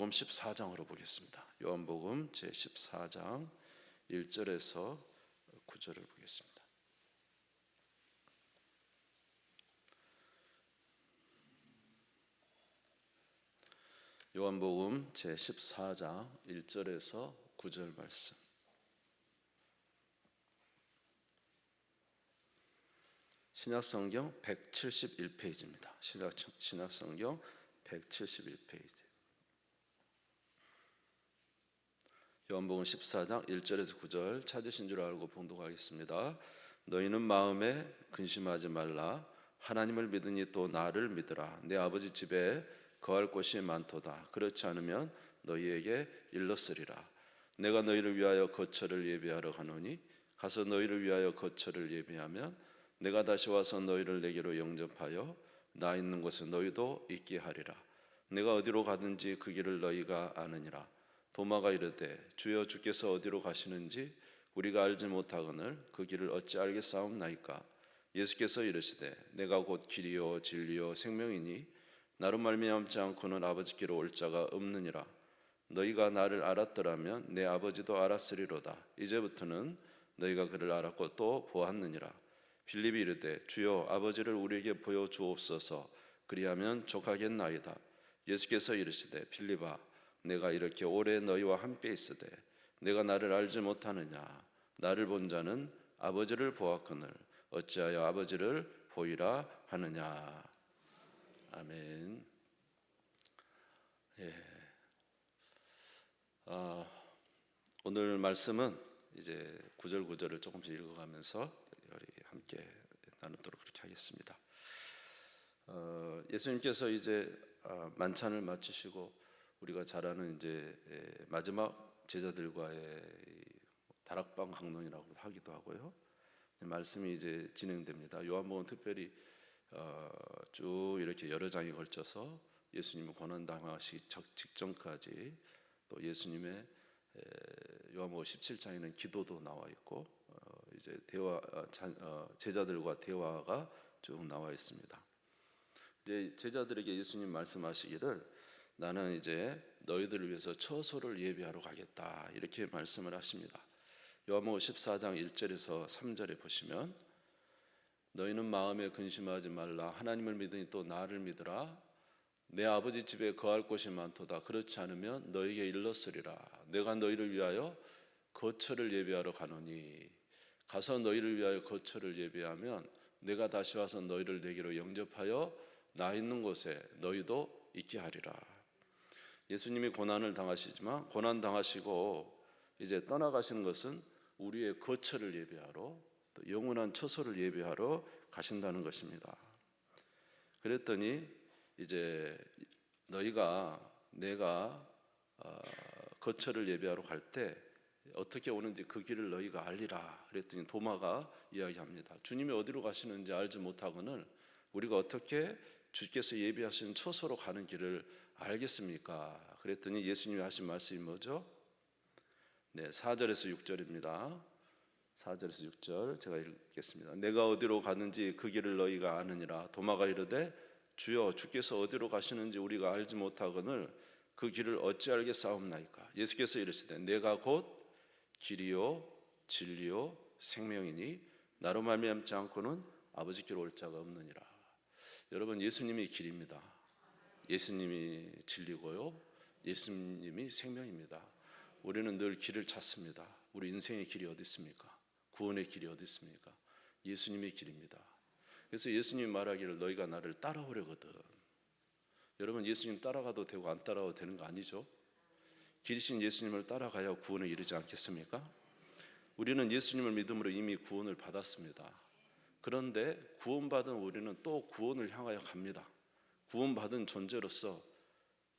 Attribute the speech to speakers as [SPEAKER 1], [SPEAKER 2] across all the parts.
[SPEAKER 1] 요한복음 14장으로 보겠습니다. 요한복음 제14장 1절에서 9절을 보겠습니다. 요한복음 제14장 1절에서 9절 말씀. 신약성경 171페이지입니다. 신약성경 171페이지. 요한복음 14장 1절에서 9절 찾으신 줄 알고 봉독하겠습니다. 너희는 마음에 근심하지 말라. 하나님을 믿으니 또 나를 믿으라. 내 아버지 집에 거할 곳이 많도다. 그렇지 않으면 너희에게 일렀으리라. 내가 너희를 위하여 거처를 예비하러 가노니 가서 너희를 위하여 거처를 예비하면 내가 다시 와서 너희를 내게로 영접하여 나 있는 곳에 너희도 있게 하리라. 내가 어디로 가든지 그 길을 너희가 아느니라. 도마가 이르되 주여 주께서 어디로 가시는지 우리가 알지 못하거늘 그 길을 어찌 알겠사옵나이까. 예수께서 이르시되 내가 곧 길이요 진리요 생명이니 나로 말미암지 않고는 아버지께로 올 자가 없느니라. 너희가 나를 알았더라면 내 아버지도 알았으리로다. 이제부터는 너희가 그를 알았고 또 보았느니라. 빌립이 이르되 주여 아버지를 우리에게 보여주옵소서. 그리하면 족하겠나이다. 예수께서 이르시되 빌립아 내가 이렇게 오래 너희와 함께 있으되 내가 나를 알지 못하느냐. 나를 본 자는 아버지를 보았거늘 어찌하여 아버지를 보이라 하느냐. 아멘. 오늘 말씀은 이제 9절 9절을 조금씩 읽어가면서 우리 함께 나누도록 그렇게 하겠습니다. 예수님께서 이제 만찬을 마치시고 우리가 잘 아는 이제 마지막 제자들과의 다락방 강론이라고 하기도 하고요. 말씀이 이제 진행됩니다. 요한복음 특별히 쭉 이렇게 여러 장에 걸쳐서 예수님을 고난 당하시기 직전까지 또 예수님의 요한복음 17장에는 기도도 나와 있고 이제 제자들과 대화가 쭉 나와 있습니다. 이제 제자들에게 예수님 말씀하시기를 나는 이제 너희들을 위해서 처소를 예비하러 가겠다 이렇게 말씀을 하십니다. 요한복음 14장 1절에서 3절에 보시면 너희는 마음에 근심하지 말라. 하나님을 믿으니 또 나를 믿으라. 내 아버지 집에 거할 곳이 많도다. 그렇지 않으면 너희에게 일렀으리라. 내가 너희를 위하여 거처를 예비하러 가노니 가서 너희를 위하여 거처를 예비하면 내가 다시 와서 너희를 내게로 영접하여 나 있는 곳에 너희도 있게 하리라. 예수님이 고난을 당하시지만 고난 당하시고 이제 떠나가시는 것은 우리의 거처를 예비하러 또 영원한 처소를 예비하러 가신다는 것입니다. 그랬더니 이제 내가 거처를 예비하러 갈 때 어떻게 오는지 그 길을 너희가 알리라. 그랬더니 도마가 이야기합니다. 주님이 어디로 가시는지 알지 못하거늘 우리가 어떻게 주께서 예비하신 처소로 가는 길을 알겠습니까? 그랬더니 예수님이 하신 말씀이 뭐죠? 4절에서 6절입니다. 4절에서 6절 제가 읽겠습니다. 내가 어디로 가는지 그 길을 너희가 아느니라. 도마가 이르되 주여 주께서 어디로 가시는지 우리가 알지 못하거늘 그 길을 어찌 알겠사옵나이까. 예수께서 이르시되 내가 곧 길이요 진리요 생명이니 나로 말미암지 않고는 아버지께로 올 자가 없느니라. 여러분 예수님이 길입니다. 예수님이 진리고요 예수님이 생명입니다. 우리는 늘 길을 찾습니다. 우리 인생의 길이 어디 있습니까? 구원의 길이 어디 있습니까? 예수님의 길입니다. 그래서 예수님이 말하기를 너희가 나를 따라오려거든. 여러분 예수님 따라가도 되고 안 따라가도 되는 거 아니죠? 길이신 예수님을 따라가야 구원에 이르지 않겠습니까? 우리는 예수님을 믿음으로 이미 구원을 받았습니다. 그런데 구원받은 우리는 또 구원을 향하여 갑니다. 구원받은 존재로서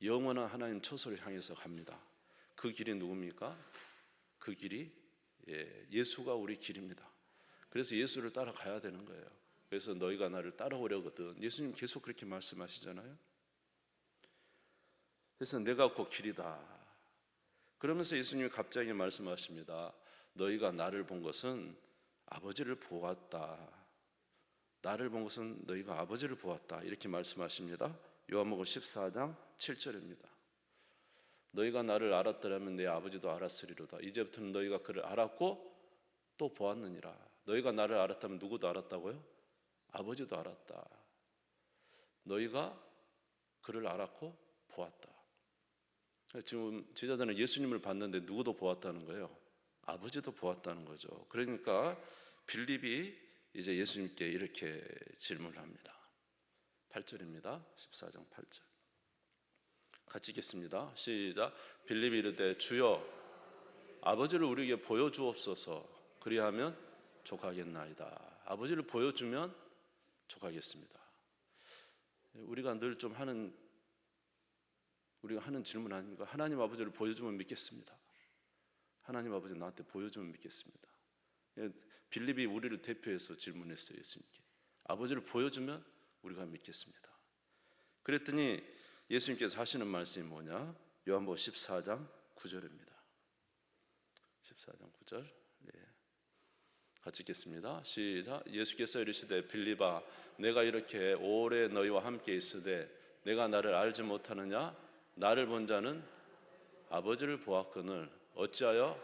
[SPEAKER 1] 영원한 하나님 처소를 향해서 갑니다. 그 길이 누굽니까? 그 길이 예수가 우리 길입니다. 그래서 예수를 따라가야 되는 거예요. 그래서 너희가 나를 따라오려거든. 예수님 계속 그렇게 말씀하시잖아요. 그래서 내가 곧 길이다. 그러면서 예수님이 갑자기 말씀하십니다. 너희가 나를 본 것은 아버지를 보았다. 나를 본 것은 너희가 아버지를 보았다. 이렇게 말씀하십니다. 요한복음 14장 7절입니다. 너희가 나를 알았더라면 내 아버지도 알았으리로다. 이제부터는 너희가 그를 알았고 또 보았느니라. 너희가 나를 알았다면 누구도 알았다고요? 아버지도 알았다. 너희가 그를 알았고 보았다. 지금 제자들은 예수님을 봤는데 누구도 보았다는 거예요? 아버지도 보았다는 거죠. 그러니까 빌립이 이제 예수님께 이렇게 질문을 합니다. 8절입니다. 14장 8절. 같이 읽겠습니다. 시작. 빌립이 이르되 주여 아버지를 우리에게 보여주옵소서. 그리하면 족하겠나이다. 아버지를 보여주면 족하겠습니다. 우리가 하는 질문 아닙니까? 하나님 아버지를 보여주면 믿겠습니다. 하나님 아버지 나한테 보여주면 믿겠습니다. 빌립이 우리를 대표해서 질문했어요. 예수님께. 아버지를 보여주면 우리가 믿겠습니다. 그랬더니 예수님께서 하시는 말씀이 뭐냐? 요한복음 14장 9절입니다. 14장 9절. 네. 같이 읽겠습니다. 시작. 예수께서 이르시되 빌립아 내가 이렇게 오래 너희와 함께 있으되 내가 나를 알지 못하느냐? 나를 본 자는 아버지를 보았거늘 어찌하여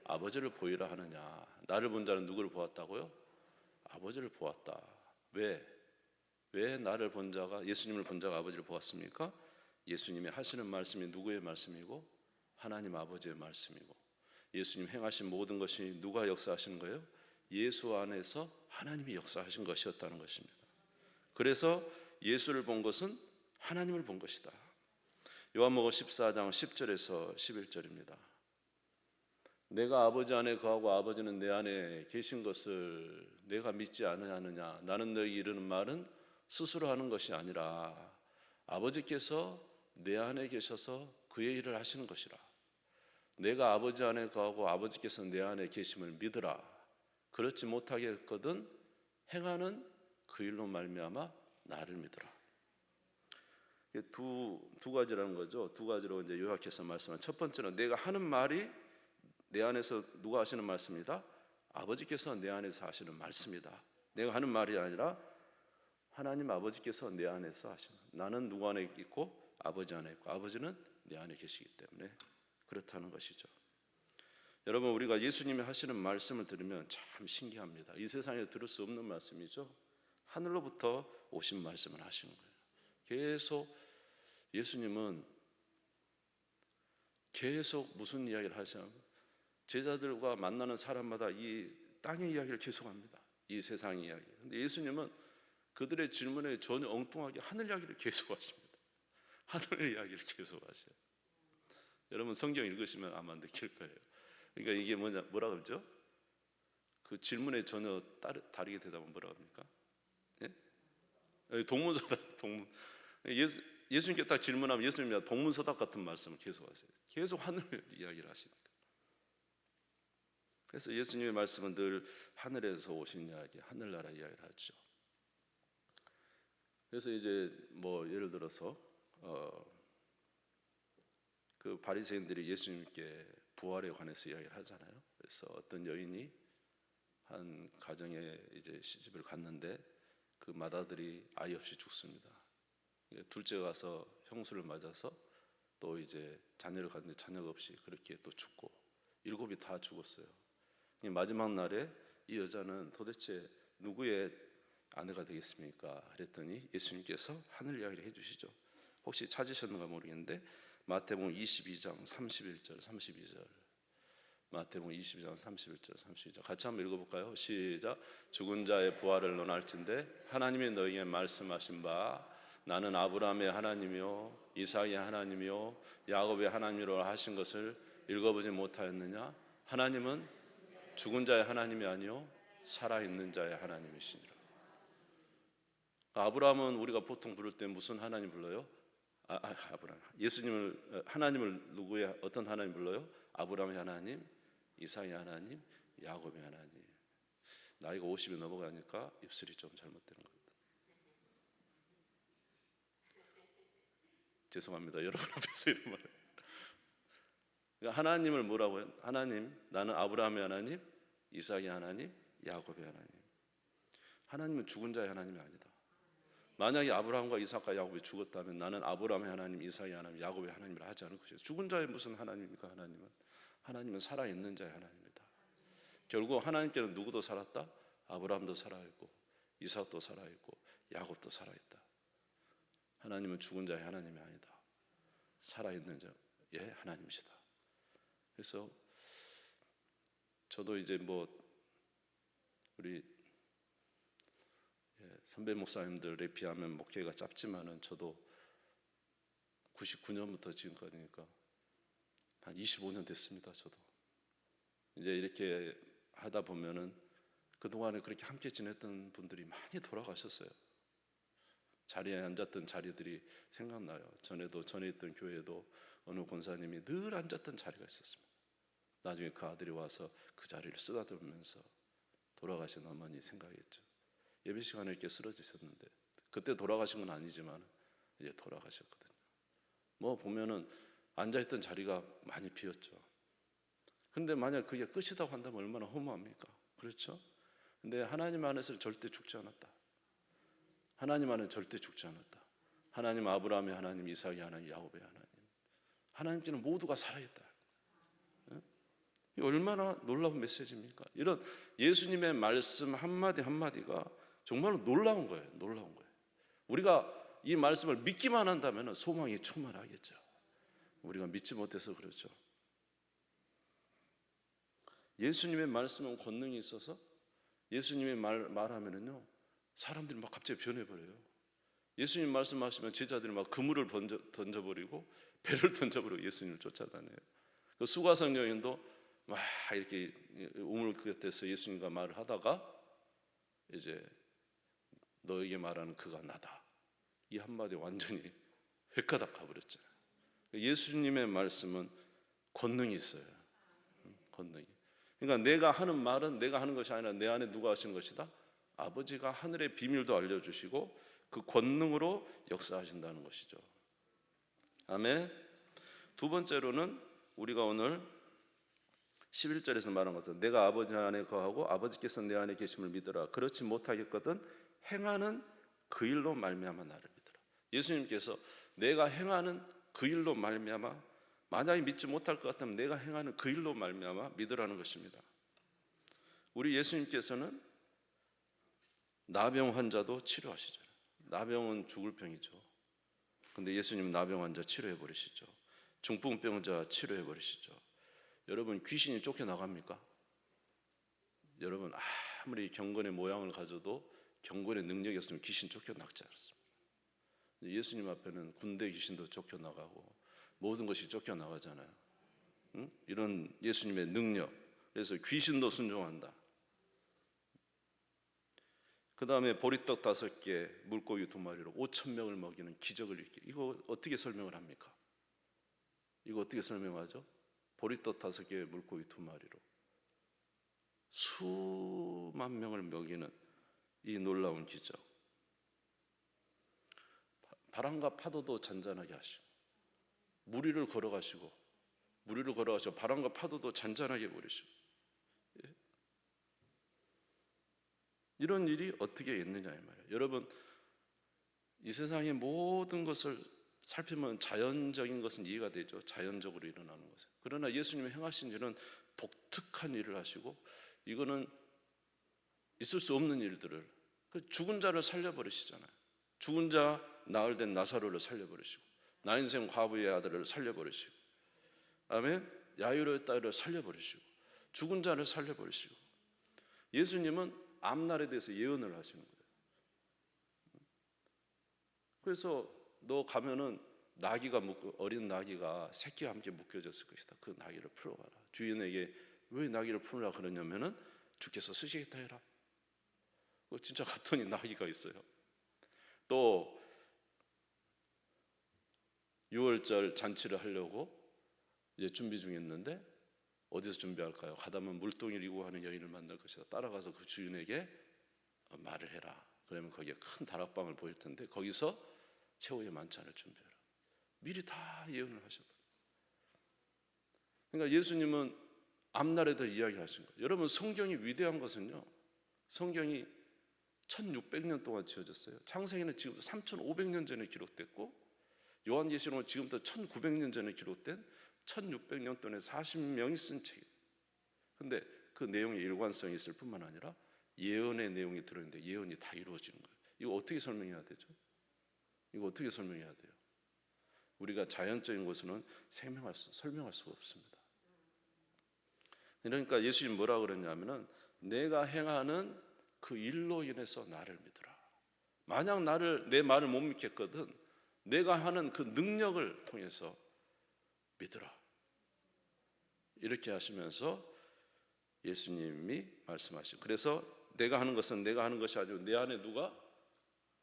[SPEAKER 1] 아버지를 보이라 하느냐? 나를 본 자는 누구를 보았다고요? 아버지를 보았다. 왜 나를 본 자가 예수님을 본 자가 아버지를 보았습니까? 예수님이 하시는 말씀이 누구의 말씀이고 하나님 아버지의 말씀이고 예수님 행하신 모든 것이 누가 역사하시는 거예요? 예수 안에서 하나님이 역사하신 것이었다는 것입니다. 그래서 예수를 본 것은 하나님을 본 것이다. 요한복음 14장 10절에서 11절입니다. 내가 아버지 안에 거하고 아버지는 내 안에 계신 것을 내가 믿지 않느냐? 나는 너에게 이르는 말은 스스로 하는 것이 아니라 아버지께서 내 안에 계셔서 그의 일을 하시는 것이라. 내가 아버지 안에 거하고 아버지께서 내 안에 계심을 믿으라. 그렇지 못하겠거든 행하는 그 일로 말미암아 나를 믿으라. 두 가지라는 거죠. 두 가지로 이제 요약해서 말씀한. 첫 번째는 내가 하는 말이 내 안에서 누가 하시는 말씀이다? 아버지께서 내 안에서 하시는 말씀이다. 내가 하는 말이 아니라 하나님 아버지께서 내 안에서 하시는. 나는 누구 안에 있고 아버지 안에 있고 아버지는 내 안에 계시기 때문에 그렇다는 것이죠. 여러분 우리가 예수님이 하시는 말씀을 들으면 참 신기합니다. 이 세상에 들을 수 없는 말씀이죠. 하늘로부터 오신 말씀을 하시는 거예요. 계속 예수님은 계속 무슨 이야기를 하시냐면 제자들과 만나는 사람마다 이 땅의 이야기를 계속합니다. 이 세상 이야기. 근데 예수님은 그들의 질문에 전혀 엉뚱하게 하늘 이야기를 계속하십니다. 하늘 이야기를 계속하셔요. 여러분 성경 읽으시면 아마 느낄 거예요. 그러니까 이게 뭐라 그러죠? 그 질문에 전혀 다르게 대답은 뭐라 합니까? 예? 동문서답. 예수님께 딱 질문하면 예수님이 동문서답 같은 말씀을 계속하세요. 계속 하늘 이야기를 하시니까. 그래서 예수님의 말씀은 늘 하늘에서 오신 이야기, 하늘나라 이야기를 하죠. 그래서 이제 뭐 예를 들어서 그 바리새인들이 예수님께 부활에 관해서 이야기를 하잖아요. 그래서 어떤 여인이 한 가정에 이제 시집을 갔는데 그 맏아들이 아이 없이 죽습니다. 둘째 가서 형수를 맞아서 또 이제 자녀를 갖는데 자녀가 없이 그렇게 또 죽고 7이 다 죽었어요. 마지막 날에 이 여자는 도대체 누구의 아내가 되겠습니까? 그랬더니 예수님께서 하늘 이야기를 해주시죠. 혹시 찾으셨는가 모르겠는데 마태복음 22장 31절 32절 마태복음 22장 31절 32절 같이 한번 읽어볼까요? 시작. 죽은 자의 부활을 논할진대 하나님이 너희에게 말씀하신 바 나는 아브라함의 하나님이요 이삭의 하나님이요 야곱의 하나님이로 하신 것을 읽어보지 못하였느냐? 하나님은 죽은 자의 하나님이 아니요 살아있는 자의 하나님이시니라. 아브라함은 우리가 보통 부를 때 무슨 하나님 불러요? 아브라함. 예수님을 하나님을 누구의 어떤 하나님 불러요? 아브라함의 하나님, 이삭의 하나님, 야곱의 하나님. 나이가 50이 넘어가니까 입술이 좀 잘못되는 겁니다. 죄송합니다. 여러분 앞에서 이런 말. 그러니까 하나님을 뭐라고요? 하나님, 나는 아브라함의 하나님, 이삭의 하나님, 야곱의 하나님. 하나님은 죽은 자의 하나님이 아니다. 만약에 아브라함과 이삭과 야곱이 죽었다면 나는 아브라함의 하나님, 이삭의 하나님, 야곱의 하나님을 하지 않을 것이에요. 죽은 자의 무슨 하나님입니까? 하나님은 살아있는 자의 하나님입니다. 결국 하나님께는 누구도 살았다? 아브라함도 살아있고 이삭도 살아있고 야곱도 살아있다. 하나님은 죽은 자의 하나님이 아니다. 살아있는 자의 하나님이시다. 그래서 저도 이제 우리 선배 목사님들에 비하면 목회가 짧지만은 저도 99년부터 지금까지니까 한 25년 됐습니다. 저도 이제 이렇게 하다 보면은 그동안에 그렇게 함께 지냈던 분들이 많이 돌아가셨어요. 자리에 앉았던 자리들이 생각나요. 전에 있던 교회에도 어느 권사님이 늘 앉았던 자리가 있었습니다. 나중에 그 아들이 와서 그 자리를 쓰다듬으면서 돌아가신 어머니 생각했죠. 예배 시간에 이렇게 쓰러지셨는데 그때 돌아가신 건 아니지만 이제 돌아가셨거든요. 보면은 앉아있던 자리가 많이 비었죠. 그런데 만약 그게 끝이라고 한다면 얼마나 허무합니까? 그렇죠? 근데 하나님 안에서는 절대 죽지 않았다. 하나님 안에는 절대 죽지 않았다. 하나님 아브라함의 하나님, 이삭의 하나님, 야곱의 하나님, 하나님께는 모두가 살아있다. 얼마나 놀라운 메시지입니까? 이런 예수님의 말씀 한마디 한마디가 정말로 놀라운 거예요. 놀라운 거예요. 우리가 이 말씀을 믿기만 한다면 소망이 충만하겠죠. 우리가 믿지 못해서 그렇죠. 예수님의 말씀은 권능이 있어서 예수님의 말하면은요 사람들이 막 갑자기 변해버려요. 예수님 말씀하시면 제자들이 막 그물을 던져버리고 배를 던져버리고 예수님을 쫓아다녀요. 그 수가성 여인도 막 이렇게 우물 끝에서 예수님과 말을 하다가 이제 너에게 말하는 그가 나다, 이 한마디 완전히 획가닥 가버렸잖아요. 예수님의 말씀은 권능이 있어요. 권능이. 그러니까 내가 하는 말은 내가 하는 것이 아니라 내 안에 누가 하시는 것이다? 아버지가 하늘의 비밀도 알려주시고 그 권능으로 역사하신다는 것이죠. 아멘. 두 번째로는 우리가 오늘 11절에서 말한 것은 내가 아버지 안에 거하고 아버지께서 내 안에 계심을 믿어라. 그렇지 못하겠거든 행하는 그 일로 말미암아 나를 믿어라. 예수님께서 내가 행하는 그 일로 말미암아, 만약에 믿지 못할 것 같으면 내가 행하는 그 일로 말미암아 믿으라는 것입니다. 우리 예수님께서는 나병 환자도 치료하시잖아요. 나병은 죽을 병이죠. 근데 예수님은 나병 환자 치료해 버리시죠. 중풍병자 치료해 버리시죠. 여러분 귀신이 쫓겨나갑니까? 여러분 아무리 경건의 모양을 가져도 경건의 능력이 없으면 귀신 쫓겨나지 않습니다. 예수님 앞에는 군대 귀신도 쫓겨나가고 모든 것이 쫓겨나가잖아요. 응? 이런 예수님의 능력. 그래서 귀신도 순종한다. 그 다음에 보리떡 5개, 물고기 2마리로 5,000명을 먹이는 기적을 일으키. 이거 어떻게 설명을 합니까? 이거 어떻게 설명하죠? 보리떡 5개, 물고기 2마리로 수만 명을 먹이는 이 놀라운 기적. 바람과 파도도 잔잔하게 하시고 무리를 걸어가시고 바람과 파도도 잔잔하게 버리시고. 이런 일이 어떻게 있느냐 이 말이에요. 여러분 이 세상의 모든 것을 살피면 자연적인 것은 이해가 되죠. 자연적으로 일어나는 것은. 그러나 예수님이 행하신 일은 독특한 일을 하시고 이거는 있을 수 없는 일들을, 그 죽은 자를 살려버리시잖아요. 죽은 자 나흘 된 나사로를 살려버리시고 나인생 과부의 아들을 살려버리시고 아멘. 야이로의 딸을 살려버리시고 죽은 자를 살려버리시고. 예수님은 앞날에 대해서 예언을 하시는 거예요. 그래서 너 가면은 어린 나귀가 새끼와 함께 묶여졌을 것이다. 그 나귀를 풀어가라. 주인에게 왜 나귀를 풀으라 그러냐면은 주께서 쓰시겠다 해라. 진짜 갔더니 나귀가 있어요. 또 6월절 잔치를 하려고 이제 준비 중이었는데 어디서 준비할까요? 가다면 물동이를 이고 하는 여인을 만날 것이다. 따라가서 그 주인에게 말을 해라. 그러면 거기에 큰 다락방을 보일 텐데 거기서 최후의 만찬을 준비해라. 미리 다 예언을 하셔버려요. 그러니까 예수님은 앞날에 더 이야기하신 거예요. 여러분 성경이 위대한 것은요, 성경이 1600년 동안 지어졌어요. 창세기는 지금부터 3500년 전에 기록됐고 요한계시록은 지금부터 1900년 전에 기록된 1600년 동안에 40명이 쓴 책이에요. 근데 그 내용에 일관성이 있을 뿐만 아니라 예언의 내용이 들어있는데 예언이 다 이루어지는 거예요. 이거 어떻게 설명해야 되죠? 이거 어떻게 설명해야 돼요? 우리가 자연적인 것으로는 설명할 수가 없습니다. 그러니까 예수님 뭐라 그랬냐면은 내가 행하는 그 일로 인해서 나를 믿으라. 만약 내 말을 못 믿겠거든 내가 하는 그 능력을 통해서 믿으라. 이렇게 하시면서 예수님이 말씀하시고, 그래서 내가 하는 것은 내가 하는 것이 아니고 내 안에 누가?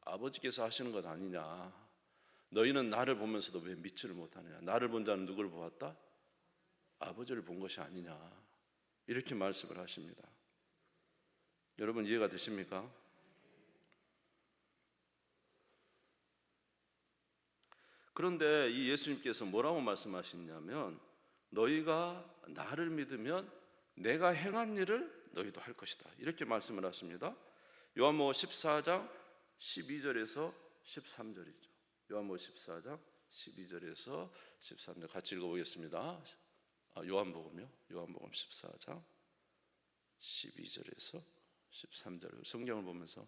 [SPEAKER 1] 아버지께서 하시는 것 아니냐. 너희는 나를 보면서도 왜 믿지를 못하느냐. 나를 본 자는 누구를 보았다? 아버지를 본 것이 아니냐. 이렇게 말씀을 하십니다. 여러분 이해가 되십니까? 그런데 이 예수님께서 뭐라고 말씀하시냐면 너희가 나를 믿으면 내가 행한 일을 너희도 할 것이다. 이렇게 말씀을 하십니다. 요한복음 14장 12절에서 13절이죠. 요한복음 14장 12절에서 13절 같이 읽어보겠습니다. 요한복음요. 요한복음 14장 12절에서 13절 성경을 보면서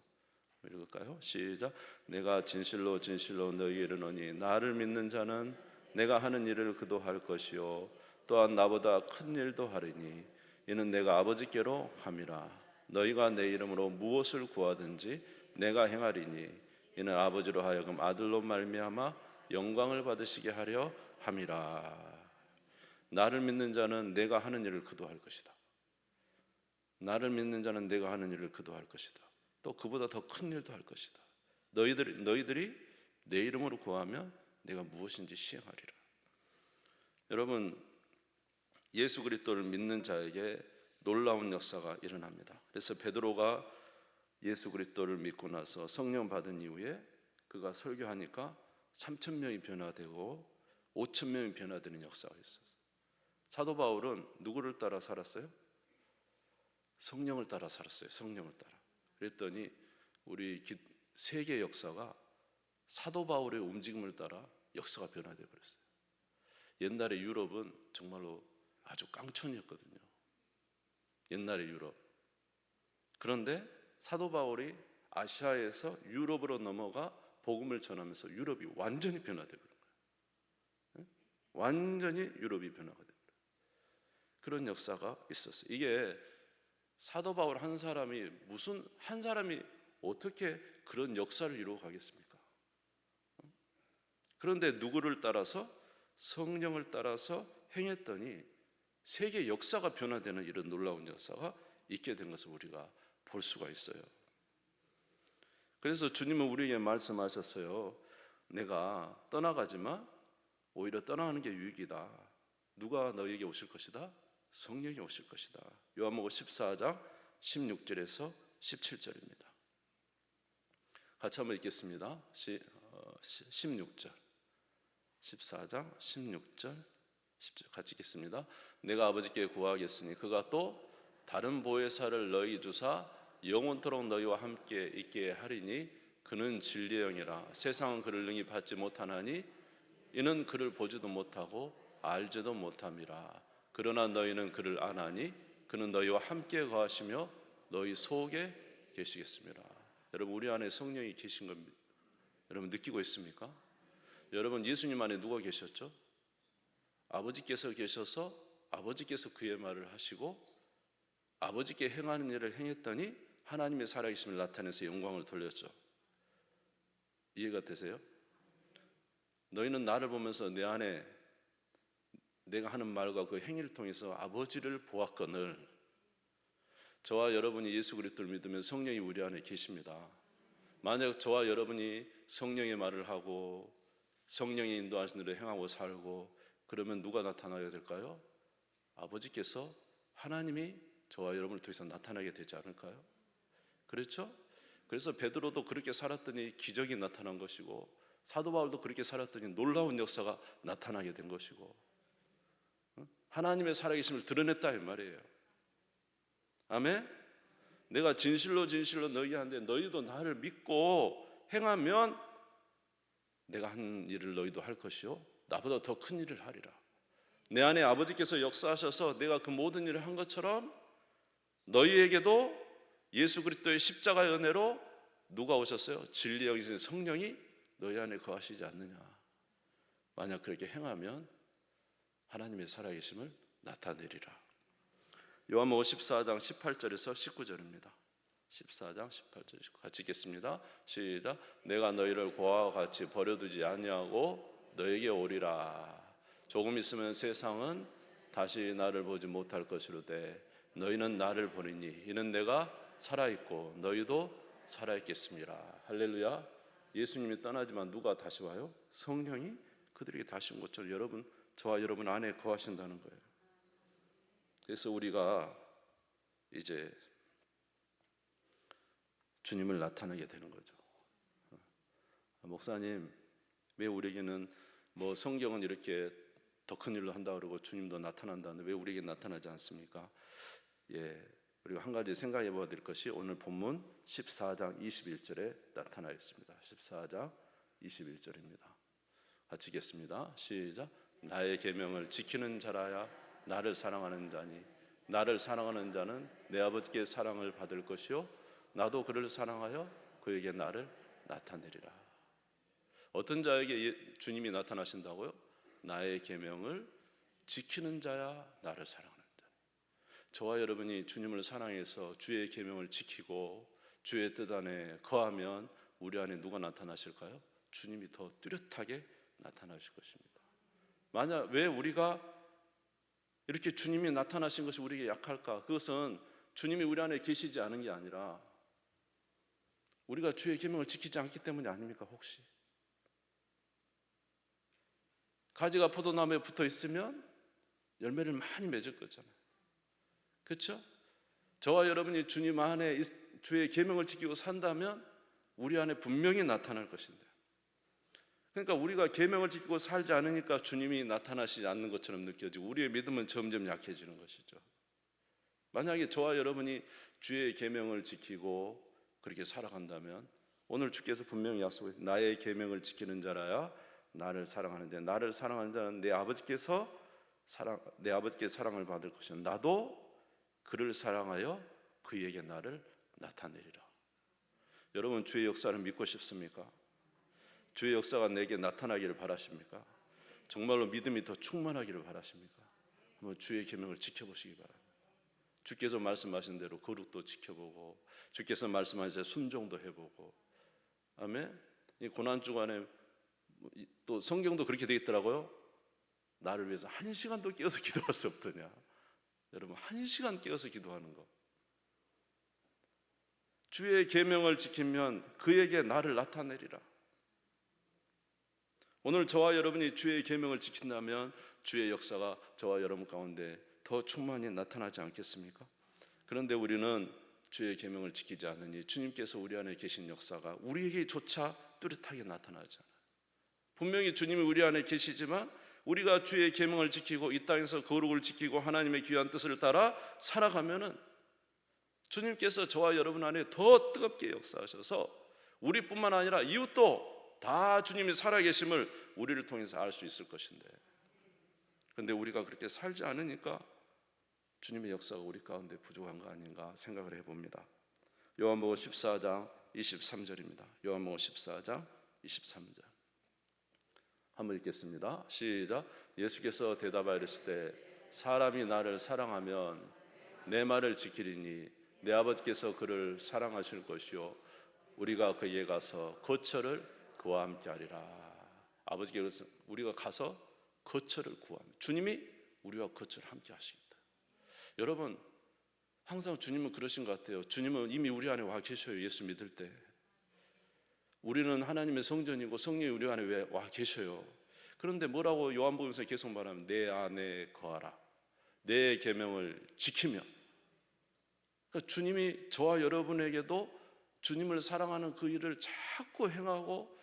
[SPEAKER 1] 읽을까요? 시작. 내가 진실로 진실로 너희에게 이르노니 나를 믿는 자는 내가 하는 일을 그도 할 것이요 또한 나보다 큰 일도 하리니 이는 내가 아버지께로 함이라. 너희가 내 이름으로 무엇을 구하든지 내가 행하리니 이는 아버지로 하여금 아들로 말미암아 영광을 받으시게 하려 함이라. 나를 믿는 자는 내가 하는 일을 그도 할 것이다. 나를 믿는 자는 내가 하는 일을 그도 할 것이다. 또 그보다 더 큰 일도 할 것이다. 너희들이 내 이름으로 구하면 내가 무엇인지 시행하리라. 여러분 예수 그리스도를 믿는 자에게 놀라운 역사가 일어납니다. 그래서 베드로가 예수 그리스도를 믿고 나서 성령 받은 이후에 그가 설교하니까 3,000명이 변화되고 5,000명이 변화되는 역사가 있었어요. 사도 바울은 누구를 따라 살았어요? 성령을 따라 살았어요. 성령을 따라. 그랬더니 우리 세계 역사가 사도 바울의 움직임을 따라 역사가 변화되어 버렸어요. 옛날에 유럽은 정말로 아주 깡촌이었거든요. 옛날의 유럽. 그런데 사도 바울이 아시아에서 유럽으로 넘어가 복음을 전하면서 유럽이 완전히 변화되어 버린 거예요. 완전히 유럽이 변화가 되어 버려요. 그런 역사가 있었어요. 이게 사도 바울 한 사람이 어떻게 그런 역사를 이루어 가겠습니까? 그런데 누구를 따라서? 성령을 따라서 행했더니 세계 역사가 변화되는 이런 놀라운 역사가 있게 된 것을 우리가 볼 수가 있어요. 그래서 주님은 우리에게 말씀하셨어요. 내가 떠나가지만 오히려 떠나가는 게 유익이다. 누가 너에게 오실 것이다? 성령이 오실 것이다. 요한복음 14장 16절에서 17절입니다. 같이 한번 읽겠습니다. 16절 14장 16절 10절 같이 읽겠습니다. 내가 아버지께 구하겠으니 그가 또 다른 보혜사를 너희 주사 영원토록 너희와 함께 있게 하리니 그는 진리의 영이라. 세상은 그를 능히 받지 못하나니 이는 그를 보지도 못하고 알지도 못함이라. 그러나 너희는 그를 아나니 그는 너희와 함께 거하시며 너희 속에 계시겠습니다. 여러분 우리 안에 성령이 계신 겁니다. 여러분 느끼고 있습니까? 여러분 예수님 안에 누가 계셨죠? 아버지께서 계셔서 아버지께서 그의 말을 하시고 아버지께 행하는 일을 행했더니 하나님의 살아계심을 나타내서 영광을 돌렸죠. 이해가 되세요? 너희는 나를 보면서 내 안에 내가 하는 말과 그 행위를 통해서 아버지를 보았거늘. 저와 여러분이 예수 그리스도를 믿으면 성령이 우리 안에 계십니다. 만약 저와 여러분이 성령의 말을 하고 성령의 인도하신 대로 행하고 살고 그러면 누가 나타나게 될까요? 아버지께서 하나님이 저와 여러분을 통해서 나타나게 되지 않을까요? 그렇죠? 그래서 베드로도 그렇게 살았더니 기적이 나타난 것이고 사도 바울도 그렇게 살았더니 놀라운 역사가 나타나게 된 것이고 하나님의 살아계심을 드러냈다 이 말이에요. 아멘? 내가 진실로 너희한테 너희도 나를 믿고 행하면 내가 한 일을 너희도 할 것이요 나보다 더 큰 일을 하리라. 내 안에 아버지께서 역사하셔서 내가 그 모든 일을 한 것처럼 너희에게도 예수 그리스도의 십자가의 은혜로 누가 오셨어요? 진리 여기신 성령이 너희 안에 거하시지 않느냐. 만약 그렇게 행하면 하나님의 살아계심을 나타내리라. 요한복음 14장 18절에서 19절입니다. 14장 18절 같이 읽겠습니다. 시작. 내가 너희를 고아와 같이 버려두지 아니하고 너에게 오리라. 조금 있으면 세상은 다시 나를 보지 못할 것이로되 너희는 나를 보리니 이는 내가 살아있고 너희도 살아있겠습니다. 할렐루야. 예수님이 떠나지만 누가 다시 와요? 성령이 그들에게 다시 온 것처럼 저와 여러분 안에 거하신다는 거예요. 그래서 우리가 이제 주님을 나타내게 되는 거죠. 목사님, 왜 우리에게는 뭐 성경은 이렇게 더 큰 일로 한다 그러고 주님도 나타난다는데 왜 우리에게 나타나지 않습니까? 그리고 한 가지 생각해 봐야 될 것이 오늘 본문 14장 21절에 나타나 있습니다. 14장 21절입니다. 같이 읽겠습니다. 시작. 나의 계명을 지키는 자라야 나를 사랑하는 자니 나를 사랑하는 자는 내 아버지께 사랑을 받을 것이요 나도 그를 사랑하여 그에게 나를 나타내리라. 어떤 자에게 주님이 나타나신다고요? 나의 계명을 지키는 자야 나를 사랑하는 자. 저와 여러분이 주님을 사랑해서 주의 계명을 지키고 주의 뜻 안에 거하면 우리 안에 누가 나타나실까요? 주님이 더 뚜렷하게 나타나실 것입니다. 만약 왜 우리가 이렇게 주님이 나타나신 것이 우리에게 약할까? 그것은 주님이 우리 안에 계시지 않은 게 아니라 우리가 주의 계명을 지키지 않기 때문이 아닙니까? 혹시 가지가 포도나무에 붙어 있으면 열매를 많이 맺을 거잖아요. 그렇죠? 저와 여러분이 주님 안에 주의 계명을 지키고 산다면 우리 안에 분명히 나타날 것인데, 그러니까 우리가 계명을 지키고 살지 않으니까 주님이 나타나시지 않는 것처럼 느껴지고 우리의 믿음은 점점 약해지는 것이죠. 만약에 저와 여러분이 주의 계명을 지키고 그렇게 살아간다면 오늘 주께서 분명히 약속하신 나의 계명을 지키는 자라야 나를 사랑하는 자, 나를 사랑하는 자는 내 아버지께 사랑을 받을 것이요 나도 그를 사랑하여 그에게 나를 나타내리라. 여러분 주의 역사를 믿고 싶습니까? 주의 역사가 내게 나타나기를 바라십니까? 정말로 믿음이 더 충만하기를 바라십니까? 한번 주의 계명을 지켜보시기 바랍니다. 주께서 말씀하신 대로 거룩도 지켜보고 주께서 말씀하신 대로 순종도 해보고, 아멘. 이 고난 주간에 또 성경도 그렇게 되어 있더라고요. 나를 위해서 1시간도 깨어서 기도할 수 없더냐. 여러분 1시간 깨어서 기도하는 거, 주의 계명을 지키면 그에게 나를 나타내리라. 오늘 저와 여러분이 주의 계명을 지킨다면 주의 역사가 저와 여러분 가운데 더 충만히 나타나지 않겠습니까? 그런데 우리는 주의 계명을 지키지 않으니 주님께서 우리 안에 계신 역사가 우리에게조차 뚜렷하게 나타나지 않아요. 분명히 주님이 우리 안에 계시지만 우리가 주의 계명을 지키고 이 땅에서 거룩을 지키고 하나님의 귀한 뜻을 따라 살아가면은 주님께서 저와 여러분 안에 더 뜨겁게 역사하셔서 우리뿐만 아니라 이웃도 다 주님이 살아계심을 우리를 통해서 알 수 있을 것인데, 그런데 우리가 그렇게 살지 않으니까 주님의 역사가 우리 가운데 부족한 거 아닌가 생각을 해봅니다. 요한복음 14장 23절입니다. 요한복음 14장 23절 한번 읽겠습니다. 시작. 예수께서 대답하여 이르시되 사람이 나를 사랑하면 내 말을 지키리니 내 아버지께서 그를 사랑하실 것이요 우리가 그에게 가서 거처를 그와 함께 하리라. 아버지께서 우리가 가서 거처를 구합니다. 주님이 우리와 거처를 함께 하시겠다. 여러분 항상 주님은 그러신 것 같아요. 주님은 이미 우리 안에 와 계셔요. 예수 믿을 때 우리는 하나님의 성전이고 성령이 우리 안에 왜 와 계셔요. 그런데 뭐라고 요한복음에서 계속 말하면 내 안에 거하라, 내 계명을 지키며. 그러니까 주님이 저와 여러분에게도 주님을 사랑하는 그 일을 자꾸 행하고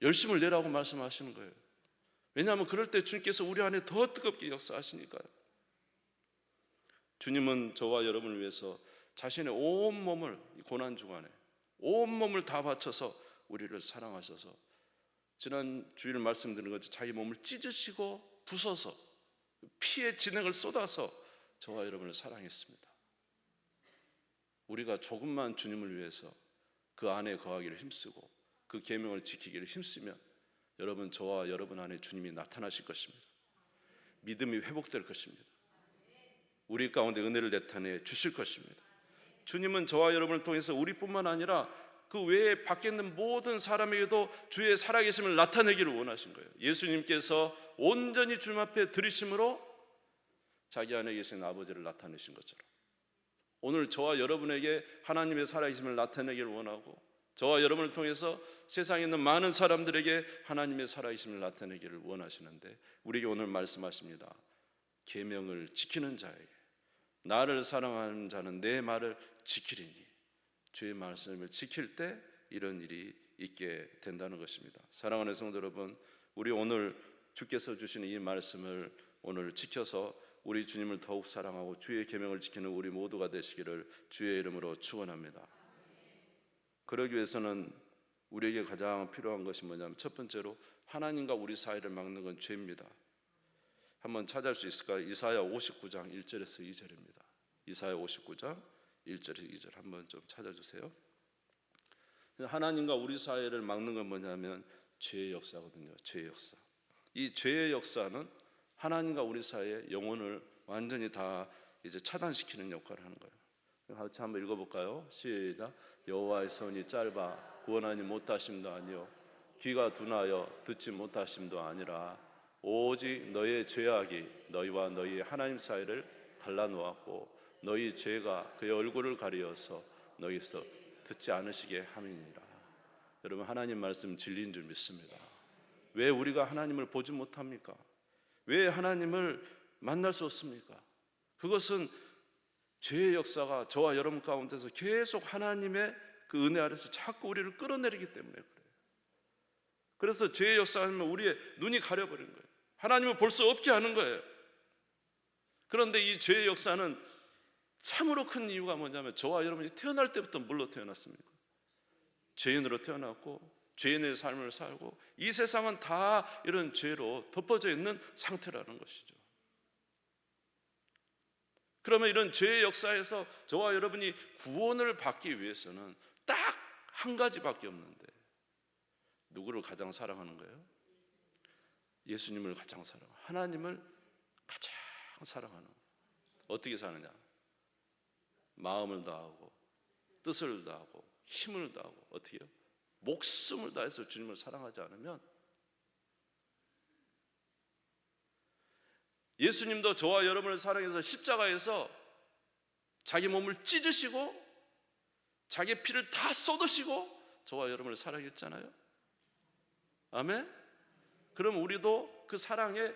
[SPEAKER 1] 열심을 내라고 말씀하시는 거예요. 왜냐하면 그럴 때 주님께서 우리 안에 더 뜨겁게 역사하시니까요. 주님은 저와 여러분을 위해서 자신의 온 몸을 고난 주간에 온 몸을 다 바쳐서 우리를 사랑하셔서 지난 주일 말씀드린 것처럼 자기 몸을 찢으시고 부숴서 피의 진액을 쏟아서 저와 여러분을 사랑했습니다. 우리가 조금만 주님을 위해서 그 안에 거하기를 힘쓰고 그 계명을 지키기를 힘쓰면 여러분, 저와 여러분 안에 주님이 나타나실 것입니다. 믿음이 회복될 것입니다. 우리 가운데 은혜를 나타내 주실 것입니다. 주님은 저와 여러분을 통해서 우리뿐만 아니라 그 외에 밖에 있는 모든 사람에게도 주의 살아계심을 나타내기를 원하신 거예요. 예수님께서 온전히 주님 앞에 들이심으로 자기 안에 계신 아버지를 나타내신 것처럼 오늘 저와 여러분에게 하나님의 살아계심을 나타내기를 원하고 저와 여러분을 통해서 세상에 있는 많은 사람들에게 하나님의 살아계심을 나타내기를 원하시는데 우리에게 오늘 말씀하십니다. 계명을 지키는 자에게 나를 사랑하는 자는 내 말을 지키리니 주의 말씀을 지킬 때 이런 일이 있게 된다는 것입니다. 사랑하는 성도 여러분, 우리 오늘 주께서 주시는 이 말씀을 오늘 지켜서 우리 주님을 더욱 사랑하고 주의 계명을 지키는 우리 모두가 되시기를 주의 이름으로 축원합니다. 그러기 위해서는 우리에게 가장 필요한 것이 뭐냐면 첫 번째로 하나님과 우리 사이를 막는 건 죄입니다. 한번 찾아볼 수 있을까요? 이사야 59장 1절에서 2절입니다. 이사야 59장 1절에서 2절 한번 좀 찾아주세요. 하나님과 우리 사이를 막는 건 뭐냐면 죄의 역사거든요. 죄의 역사. 이 죄의 역사는 하나님과 우리 사이의 영혼을 완전히 다 이제 차단시키는 역할을 하는 거예요. 같이 한번 읽어볼까요? 시작. 여호와의 손이 짧아 구원하니 못하심도 아니요 귀가 둔하여 듣지 못하심도 아니라 오직 너의 죄악이 너희와 너희 하나님 사이를 갈라놓았고 너희 죄가 그의 얼굴을 가리어서 너희서 듣지 않으시게 함이니라. 여러분, 하나님 말씀 진리인 줄 믿습니다. 왜 우리가 하나님을 보지 못합니까? 왜 하나님을 만날 수 없습니까? 그것은 죄의 역사가 저와 여러분 가운데서 계속 하나님의 그 은혜 아래서 자꾸 우리를 끌어내리기 때문에 그래요. 그래서 죄의 역사는 우리의 눈이 가려버린 거예요. 하나님을 볼 수 없게 하는 거예요. 그런데 이 죄의 역사는 참으로 큰 이유가 뭐냐면 저와 여러분이 태어날 때부터 뭘로 태어났습니까? 죄인으로 태어났고 죄인의 삶을 살고 이 세상은 다 이런 죄로 덮어져 있는 상태라는 것이죠. 그러면 이런 죄의 역사에서 저와 여러분이 구원을 받기 위해서는 딱 한 가지밖에 없는데 누구를 가장 사랑하는 거예요? 예수님을 가장 사랑하고 하나님을 가장 사랑하는 거예요. 어떻게 사느냐? 마음을 다하고 뜻을 다하고 힘을 다하고 어떻게 해요? 목숨을 다해서 주님을 사랑하지 않으면 예수님도 저와 여러분을 사랑해서 십자가에서 자기 몸을 찢으시고 자기 피를 다 쏟으시고 저와 여러분을 사랑했잖아요. 아멘? 그럼 우리도 그 사랑에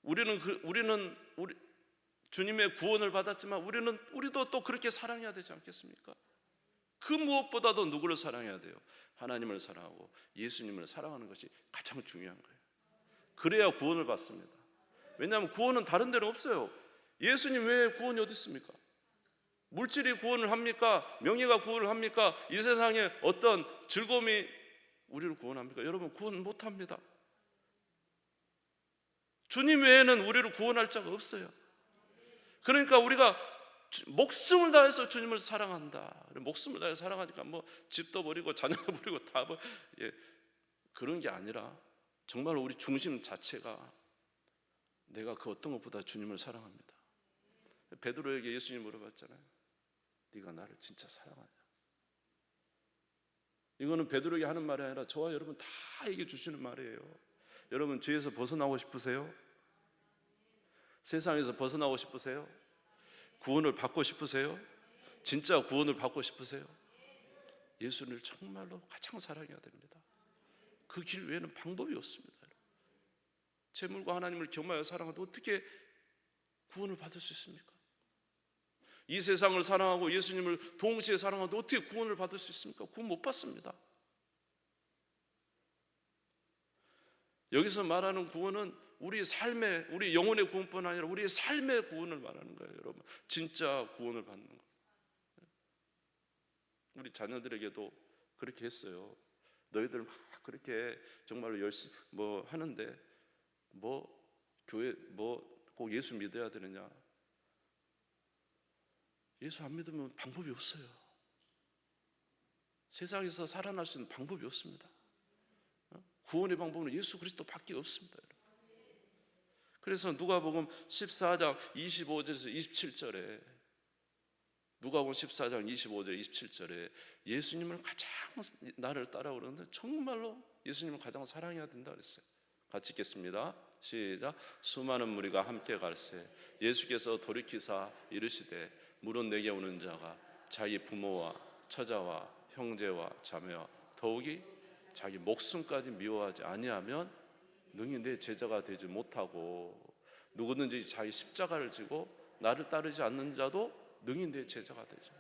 [SPEAKER 1] 우리는 주님의 구원을 받았지만 우리도 또 그렇게 사랑해야 되지 않겠습니까? 그 무엇보다도 누구를 사랑해야 돼요? 하나님을 사랑하고 예수님을 사랑하는 것이 가장 중요한 거예요. 그래야 구원을 받습니다. 왜냐하면 구원은 다른 데는 없어요. 예수님 외에 구원이 어디 있습니까? 물질이 구원을 합니까? 명예가 구원을 합니까? 이 세상에 어떤 즐거움이 우리를 구원합니까? 여러분, 구원 못합니다. 주님 외에는 우리를 구원할 자가 없어요. 그러니까 우리가 목숨을 다해서 주님을 사랑한다. 목숨을 다해서 사랑하니까 뭐 집도 버리고 자녀도 버리고 다 그런 게 아니라 정말 우리 중심 자체가 내가 그 어떤 것보다 주님을 사랑합니다. 베드로에게 예수님이 물어봤잖아요. 네가 나를 진짜 사랑하냐? 이거는 베드로에게 하는 말이 아니라 저와 여러분 다 얘기해 주시는 말이에요. 여러분, 죄에서 벗어나고 싶으세요? 세상에서 벗어나고 싶으세요? 구원을 받고 싶으세요? 진짜 구원을 받고 싶으세요? 예수를 정말로 가장 사랑해야 됩니다. 그 길 외에는 방법이 없습니다. 재물과 하나님을 겸하여 사랑하도 어떻게 구원을 받을 수 있습니까? 이 세상을 사랑하고 예수님을 동시에 사랑하도 어떻게 구원을 받을 수 있습니까? 구원 못 받습니다. 여기서 말하는 구원은 우리 삶의, 우리 영혼의 구원뿐 아니라 우리의 삶의 구원을 말하는 거예요. 여러분, 진짜 구원을 받는 거. 우리 자녀들에게도 그렇게 했어요. 너희들 막 그렇게 정말로 열심히 뭐 하는데 뭐 교회 뭐 꼭 예수 믿어야 되느냐? 예수 안 믿으면 방법이 없어요. 세상에서 살아날 수 있는 방법이 없습니다. 구원의 방법은 예수 그리스도밖에 없습니다. 그래서 누가복음 14장 25절에서 27절에 누가복음 14장 25절 27절에 예수님을 가장 나를 따라오는데 정말로 예수님을 가장 사랑해야 된다 그랬어요. 같이 읽겠습니다. 시작. 수많은 무리가 함께 갈새 예수께서 돌이키사 이르시되 물은 내게 오는 자가 자기 부모와 처자와 형제와 자매와 더욱이 자기 목숨까지 미워하지 아니하면 능히 내 제자가 되지 못하고, 누구든지 자기 십자가를 지고 나를 따르지 않는 자도 능히 내 제자가 되죠.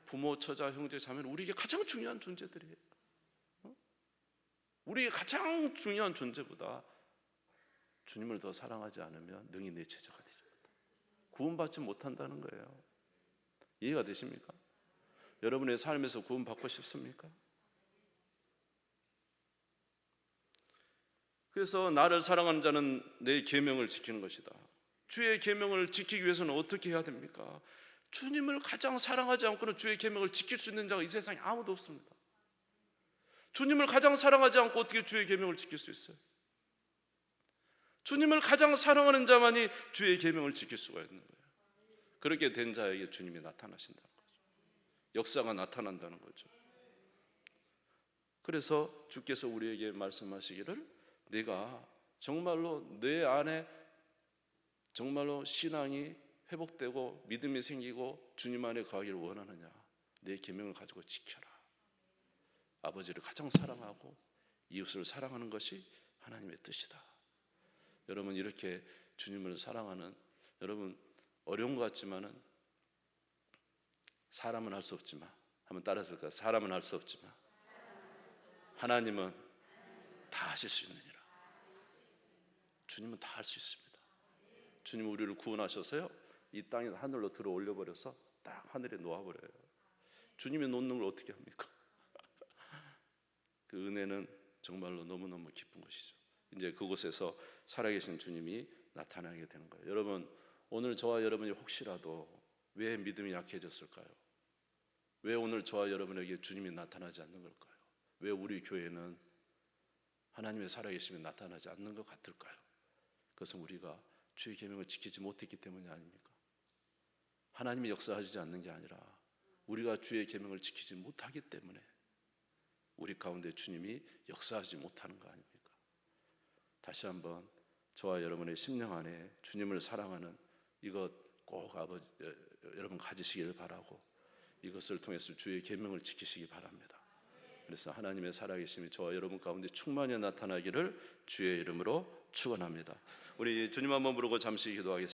[SPEAKER 1] 부모, 처자, 형제, 자매는 우리에게 가장 중요한 존재들이에요. 우리에게 가장 중요한 존재보다 주님을 더 사랑하지 않으면 능히 내 제자가 되지 못합니다. 구원받지 못한다는 거예요. 이해가 되십니까? 여러분의 삶에서 구원받고 싶습니까? 그래서 나를 사랑하는 자는 내 계명을 지키는 것이다. 주의 계명을 지키기 위해서는 어떻게 해야 됩니까? 주님을 가장 사랑하지 않고는 주의 계명을 지킬 수 있는 자가 이 세상에 아무도 없습니다. 주님을 가장 사랑하지 않고 어떻게 주의 계명을 지킬 수 있어요? 주님을 가장 사랑하는 자만이 주의 계명을 지킬 수가 있는 거예요. 그렇게 된 자에게 주님이 나타나신다는 거죠. 역사가 나타난다는 거죠. 그래서 주께서 우리에게 말씀하시기를 네가 정말로 내 안에 정말로 신앙이 회복되고 믿음이 생기고 주님 안에 거하기를 원하느냐? 내 계명을 가지고 지켜라. 아버지를 가장 사랑하고 이웃을 사랑하는 것이 하나님의 뜻이다. 여러분, 이렇게 주님을 사랑하는, 여러분 어려운 것 같지만은 사람은 할 수 없지만, 한번 따라서 볼까요? 사람은 할 수 없지만 하나님은 다 하실 수 있느니라. 주님은 다 할 수 있습니다. 주님은 우리를 구원하셔서요, 이 땅에서 하늘로 들어 올려버려서 딱 하늘에 놓아버려요. 주님이 놓는 걸 어떻게 합니까? 그 은혜는 정말로 너무너무 기쁜 것이죠. 이제 그곳에서 살아계신 주님이 나타나게 되는 거예요. 여러분, 오늘 저와 여러분이 혹시라도 왜 믿음이 약해졌을까요? 왜 오늘 저와 여러분에게 주님이 나타나지 않는 걸까요? 왜 우리 교회는 하나님의 살아계심이 나타나지 않는 것 같을까요? 그것은 우리가 주의 계명을 지키지 못했기 때문이 아닙니까? 하나님이 역사하지 않는 게 아니라 우리가 주의 계명을 지키지 못하기 때문에 우리 가운데 주님이 역사하지 못하는 거 아닙니까? 다시 한번 저와 여러분의 심령 안에 주님을 사랑하는 이것 꼭 여러분 가지시기를 바라고, 이것을 통해서 주의 계명을 지키시기 바랍니다. 그래서 하나님의 살아계심이 저와 여러분 가운데 충만히 나타나기를 주의 이름으로 축원합니다. 우리 주님 한번 부르고 잠시 기도하겠습니다.